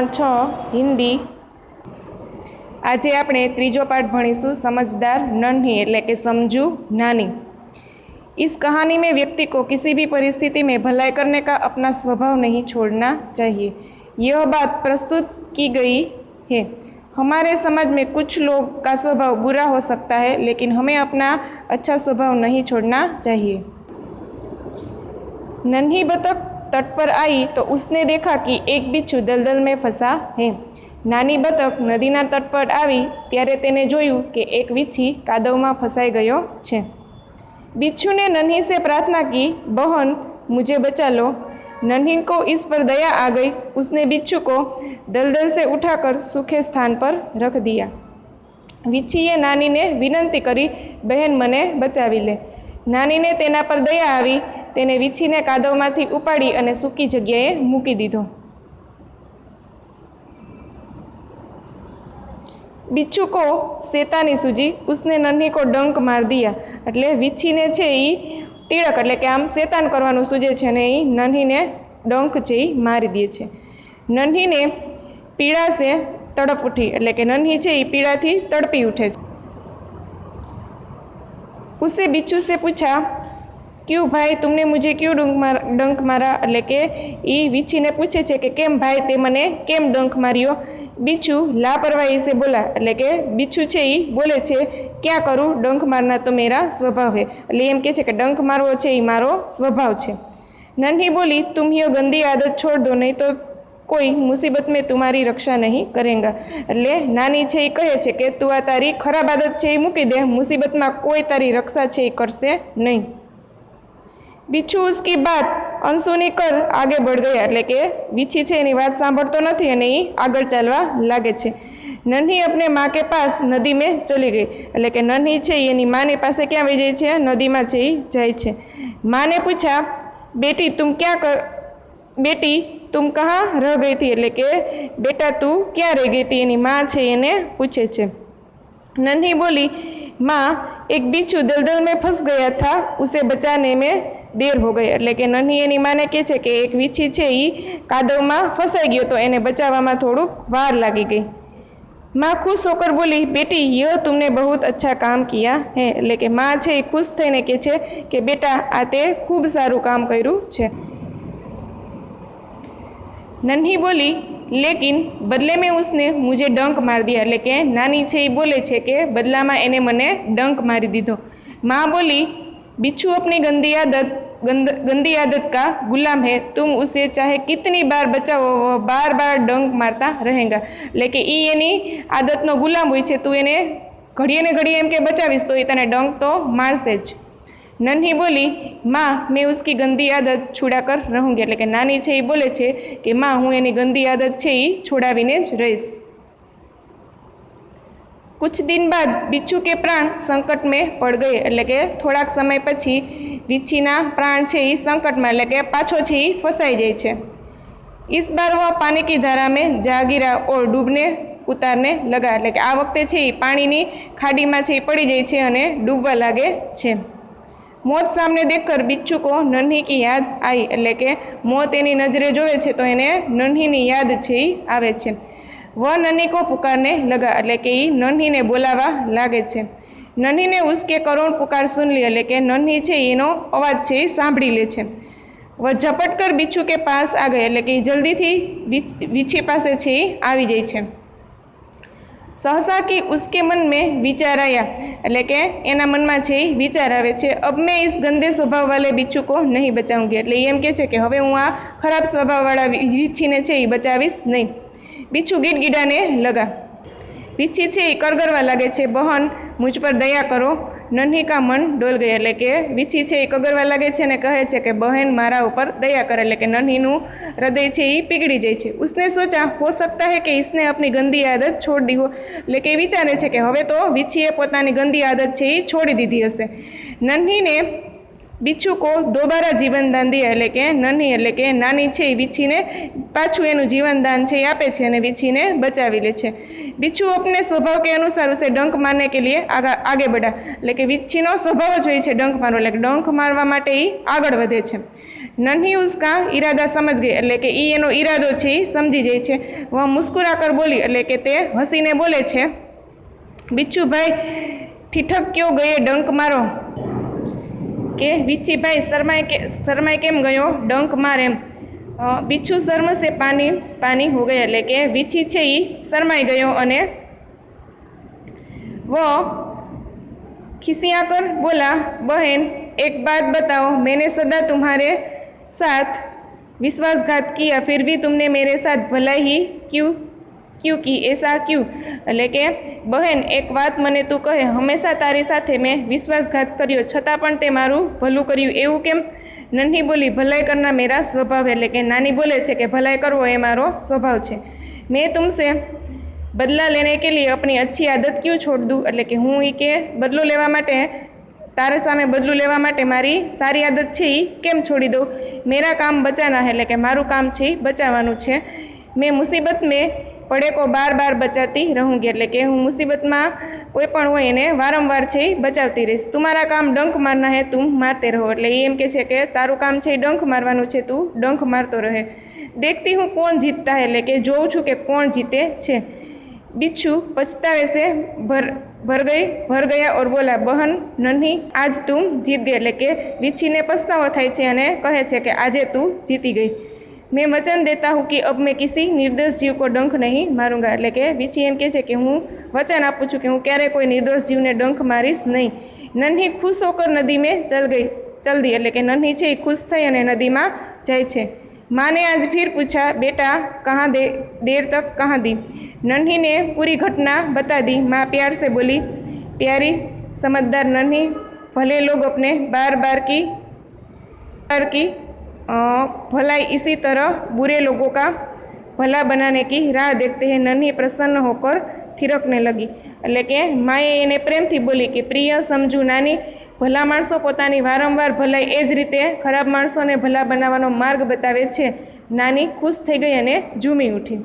ધોરણ 6 હિન્દી। આજે આપણે ત્રીજો पाठ भणीशू समझदार नन्ही એટલે કે समझू नानी। इस कहानी में व्यक्ति को किसी भी परिस्थिति में भलाई करने का अपना स्वभाव नहीं छोड़ना चाहिए। यह बात प्रस्तुत की गई है। हमारे समाज में कुछ लोग का स्वभाव बुरा हो सकता है, लेकिन हमें अपना अच्छा स्वभाव नहीं छोड़ना चाहिए। नन्ही बतख तट पर आई तो उसने देखा कि एक बिच्छू दलदल में फंसा है। नानी बतख नदीना तट पर आई त्यारे तेने जोयुं कि एक वीछी कादवमां फंसाई गयो छे। बिच्छू ने नन्ही से प्रार्थना की, बहन मुझे बचा लो। नन्ही को इस पर दया आ गई। उसने बिच्छू को दलदल से उठाकर सूखे स्थान पर रख दिया। वीछीए नानी ने विनंती करी, बहन मने बचावी ले। नानी ने तेना पर दया आवी। तेने वीछीने कादवमांथी उपाड़ी अने सूकी जग्याए मूकी दीधो। बिच्छू को शैतानी सूझी। उसने नन्ही को डंक मार दिया। એટલે વીછીને છે એ ટીળક એટલે કે આમ શેતાન કરવાનું સૂજે છે ને એ નન્હીને ડંક છે એ મારી દે છે। નન્હીને પીડા से તડપ ઉઠી એટલે કે નન્ही છે એ પીડાથી તડપી ઉઠે છે। उसे बिच्छू से पूछा, क्यों भाई तुमने मुझे क्यों डंक मारा એટલે કે એ વીછીને પૂછે છે કે કેમ ભાઈ તે મને કેમ ડંક માર્યો। बिच्छू लापरवाही से बोला એટલે કે बिच्छू છે એ બોલે છે, क्या करूँ, डंक मारना तो मेरा स्वभाव है એટલે એમ કહે છે કે ડંક મારવો છે એ મારો સ્વભાવ છે। नन्ही बोली, तुम ये गंदी आदत छोड़ दो, नहीं तो कोई मुसीबत में तुम्हारी रक्षा नहीं करेगा એટલે નાની છે એ કહે છે કે તું આ તારી ખરાબ આદત છે એ મૂકી દે, મુસીબતમાં કોઈ તારી રક્ષા છે એ કરશે નહીં। बिच्छू उसकी बात अनसुनी कर आगे बढ़ गया એટલે કે વીછી છે એની વાત સાંભળતો નથી અને એ આગળ ચાલવા લાગે છે। नन्ही अपने माँ के पास नदी में चली गई એટલે કે નન્હી છે એની માની પાસે ક્યાં વહી જાય છે, નદીમાં છે એ જાય છે। माँ ने पूछा, बेटी तुम कहाँ रह गई थी એટલે કે बेटा तू क्या रह गई थी એની माँ છે એને પૂછે છે। नन्ही बोली, माँ एक बिच्छू दलदल में फंस गया था, उसे बचाने में देर हो गई એટલે કે નન્હી એની માને કહે છે કે એક વીછી છે એ કાદવમાં ફસાઈ ગયો તો એને બચાવવામાં થોડુંક વાર લાગી ગઈ। माँ खुश होकर बोली, बेटी यह तुमने बहुत अच्छा काम किया है એટલે કે माँ છે એ ખુશ થઈને કહે છે કે બેટા આ તે ખૂબ સારું કામ કર્યું છે। नन्ही बोली, लेकिन बदले में उसने मुझे डंक मार दिया એટલે કે નાની છે એ बोले છે કે બદલામાં એને મને डंक मारी दीधो। माँ बोली, बिच्छू अपनी गंदी आदत का गुलाम है, तुम उसे चाहे कितनी बार बचाओ वो बार बार डंक मारता रहेगा એટલે કે એ એની આદતનો ગુલામ હોય છે, તું એને ઘડીએ ને ઘડીએ એમ કે બચાવીશ તો એ તને ડંક તો મારશે જ। नन्ही बोली, माँ मैं उसकी गंदी आदत छुड़ा कर रहूँगी એટલે કે નાની છે એ બોલે છે કે माँ હું એની ગંદી આદત છે એ છોડાવીને જ રહીશ। कुछ दिन बाद बिच्छू के प्राण संकट में पड़ गए એટલે કે થોડાક સમય પછી વીછીના प्राण છે એ સંકટમાં એટલે કે પાછો છે એ ફસાઈ જાય છે। इस बार वह पानी की धारा में जा गिरा और डूबने उतारने लगा એટલે કે આ વખતે છે એ પાણીની ખાડીમાં છે એ પડી જાય છે અને ડૂબવા લાગે છે। मौत सामने देखकर बिच्छू को नन्ही की याद आई એટલે કે મોત એની નજરે જોવે છે તો એને નન્હીની યાદ છે એ આવે છે। वह नन्ही को पुकारने लगा એટલે કે એ નન્હીને બોલાવા લાગે છે। नन्ही ने उसके करुण पुकार सुन ली એટલે કે નન્ही છે એનો અવાજ છે એ સાંભળી લે છે। वह झपट कर बिच्छू के पास आ गए એટલે કે जल्दीથી વીછી પાસે છે એ આવી જાય છે। सहसा कि उसके मन में विचार आया એટલે કે એના મનમાં છે એ વિચાર આવે છે, अब मैं इस गंदे स्वभाव वाले बिच्छू को नहीं बचाऊंगी એટલે એમ કહે છે કે હવે હું આ ખરાબ સ્વભાવવાળા વીછીને છે એ બચાવીશ નહીં। बिच्छू गिड़गिड़ाने लगा। वीछी છે એ કરગરવા લાગે છે, બહન मुझ पर दया करो। नन्ही का मन डोल गया એટલે કે વીછી છે એ કગરવા લાગે છે અને કહે છે કે બહેન મારા ઉપર દયા કરે એટલે કે નન્હીનું હૃદય છે એ પીગળી જાય છે। उसने सोचा, हो सकता है कि इसने अपनी गंदी आदत छोड़ दी हो એટલે કે વિચારે છે કે હવે તો વીછીએ પોતાની ગંદી આદત છે એ છોડી દીધી હશે। नन्ही ने बिच्छू को दोबारा जीवन दान दिया એટલે કે નન્હી એટલે કે નાની છે એ વીછીને પાછું એનું જીવન દાન છે એ આપે છે અને વીછીને બચાવી લે છે। बिच्छू अपने स्वभाव के अनुसार उसे डंक मारने के लिए आगे बढ़ा એટલે કે વીછીનો સ્વભાવ જ હોય છે ડંક મારવો એટલે કે ડંક મારવા માટે એ આગળ વધે છે। नन्ही उसका इरादा समझ गई એટલે કે ઈ એનો ઈરાદો છે એ સમજી જાય છે। વહ મુસ્કુરાકર બોલી એટલે કે તે હસીને બોલે છે। बिच्छू भाई ठिठक क्यों गए डंक मारो के विच्छी भाई शरमाए केम गयो डंक मार एम। बिच्छू शर्म से पानी पानी हो गया એટલે કે વિછી છે એ શરમાઈ ગયો અને वो खिसिया कर बोला बहन एक बात बताओ मैंने सदा तुम्हारे साथ विश्वासघात किया फिर भी तुमने मेरे साथ भलाई ही क्यों की ऐसा क्यों એટલે કે બહેન એક વાત મને તું કહે હંમેશા તારી સાથે મેં વિશ્વાસઘાત કર્યો છતાં પણ તે મારું ભલું કર્યું એવું કેમ। નન્હી બોલી ભलाई करना मेरा स्वभाव એટલે કે નાની બોલે છે કે ભलाई કરવો એ મારો સ્વભાવ છે। मैं तुमसे बदला लेने के लिए अपनी अच्छी आदत क्यों छोड़ दूँ એટલે કે હું એ કે બદલો લેવા માટે તારે સામે બદલું લેવા માટે મારી સારી આદત છે એ કેમ છોડી દઉં। મેરા કામ બચાના એટલે કે મારું કામ છે એ બચાવવાનું છે। મેં મુસીબત મેં પડે કો બાર બાર બચાતી રહુંગી એટલે કે હું મુસીબતમાં કોઈ પણ હોય એને વારંવાર છે એ બચાવતી રહીશ। તુમારા કામ ડંખ મારના હે તું મારતે રહો એટલે એ એમ કે છે કે તારું કામ છે એ ડંખ મારવાનું છે તું ડંખ મારતો રહે। દેખતી હું કોણ જીતતા હે એટલે કે જોઉં છું કે કોણ જીતે છે। बिच्छू पछतावे से भर गया और बोला बहन नन्ही आज तुम जीत गई એટલે કે વિછીને પસ્તાવો થાય છે અને કહે છે કે આજે તું જીતી ગઈ। मैं वचन देता हूँ कि अब मैं किसी निर्दोष जीव को डंख नहीं मारूंगा એટલે કે વિછી એમ કહે છે કે હું વચન આપું છું કે હું ક્યારે કોઈ નિર્દોષ જીવને ડંખ મારીશ નહીં। નન્હી खुश होकर नदी में चल दी એટલે કે નન્હી છે એ ખુશ થઈ અને નદીમાં જાય છે। माँ ने आज फिर पूछा बेटा कहाँ देर तक कहाँ दी। नन्ही ने पूरी घटना बता दी। माँ प्यार से बोली प्यारी समझदार नन्ही भले लोग अपने बार बार की भलाई इसी तरह बुरे लोगों का भला बनाने की राह देखते हैं। नन्ही प्रसन्न होकर थिरकने लगी એટલે કે માએ એને પ્રેમથી બોલી કે પ્રિય સમજુ નાની ભલા માણસો પોતાની વારંવાર ભલાઈ એ જ રીતે ખરાબ માણસોને ભલા બનાવવાનો માર્ગ બતાવે છે। નાની ખુશ થઈ ગઈ અને ઝૂમી ઉઠી।